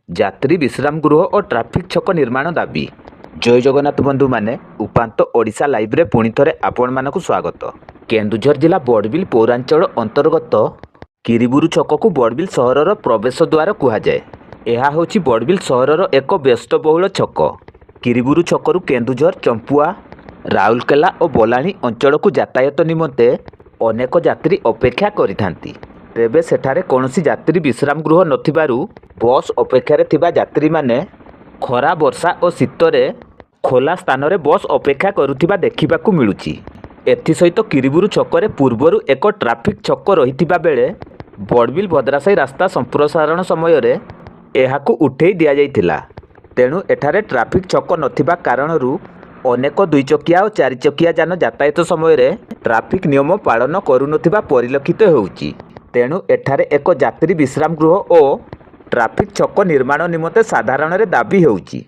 ଯାତ୍ରୀ ବିଶ୍ରାମ ଗୃହ ଓ ଟ୍ରାଫିକ୍ ଛକ ନିର୍ମାଣ ଦାବି। ଜୟ ଜଗନ୍ନାଥ ବନ୍ଧୁମାନେ, ଉପାନ୍ତ ଓଡ଼ିଶା ଲାଇଭ୍ରେ ପୁଣି ଥରେ ଆପଣମାନଙ୍କୁ ସ୍ୱାଗତ। କେନ୍ଦୁଝର ଜିଲ୍ଲା ବଡ଼ବିଲ ପୌରାଞ୍ଚଳ ଅନ୍ତର୍ଗତ କିରିବୁରୁ ଛକକୁ ବଡ଼ବିଲ ସହରର ପ୍ରବେଶ ଦ୍ୱାର କୁହାଯାଏ। ଏହା ହେଉଛି ବଡ଼ବିଲ ସହରର ଏକ ବ୍ୟସ୍ତବହୁଳ ଛକ। କିରିବୁରୁ ଛକରୁ କେନ୍ଦୁଝର, ଚମ୍ପୁଆ, ରାଉରକେଲା ଓ ବଲାଣି ଅଞ୍ଚଳକୁ ଯାତାୟାତ ନିମନ୍ତେ ଅନେକ ଯାତ୍ରୀ ଅପେକ୍ଷା କରିଥାନ୍ତି। ତେବେ ସେଠାରେ କୌଣସି ଯାତ୍ରୀ ବିଶ୍ରାମ ଗୃହ ନଥିବାରୁ ବସ୍ ଅପେକ୍ଷାରେ ଥିବା ଯାତ୍ରୀମାନେ ଖରା, ବର୍ଷା ଓ ଶୀତରେ ଖୋଲା ସ୍ଥାନରେ ବସ୍ ଅପେକ୍ଷା କରୁଥିବା ଦେଖିବାକୁ ମିଳୁଛି। ଏଥିସହିତ କିରିବୁରୁ ଛକରେ ପୂର୍ବରୁ ଏକ ଟ୍ରାଫିକ୍ ଛକ ରହିଥିବା ବେଳେ ବଡ଼ବିଲ ଭଦ୍ରାସାହି ରାସ୍ତା ସମ୍ପ୍ରସାରଣ ସମୟରେ ଏହାକୁ ଉଠାଇ ଦିଆଯାଇଥିଲା। ତେଣୁ ଏଠାରେ ଟ୍ରାଫିକ୍ ଛକ ନଥିବା କାରଣରୁ ଅନେକ ଦୁଇଚକିଆ ଓ ଚାରିଚକିଆ ଯାନ ଯାତାୟାତ ସମୟରେ ଟ୍ରାଫିକ୍ ନିୟମ ପାଳନ କରୁନଥିବା ପରିଲକ୍ଷିତ ହେଉଛି। ତେଣୁ ଏଠାରେ ଏକ ଯାତ୍ରୀ ବିଶ୍ରାମ ଗୃହ ଓ ଟ୍ରାଫିକ୍ ଛକ ନିର୍ମାଣ ନିମନ୍ତେ ସାଧାରଣରେ ଦାବି ହେଉଛି।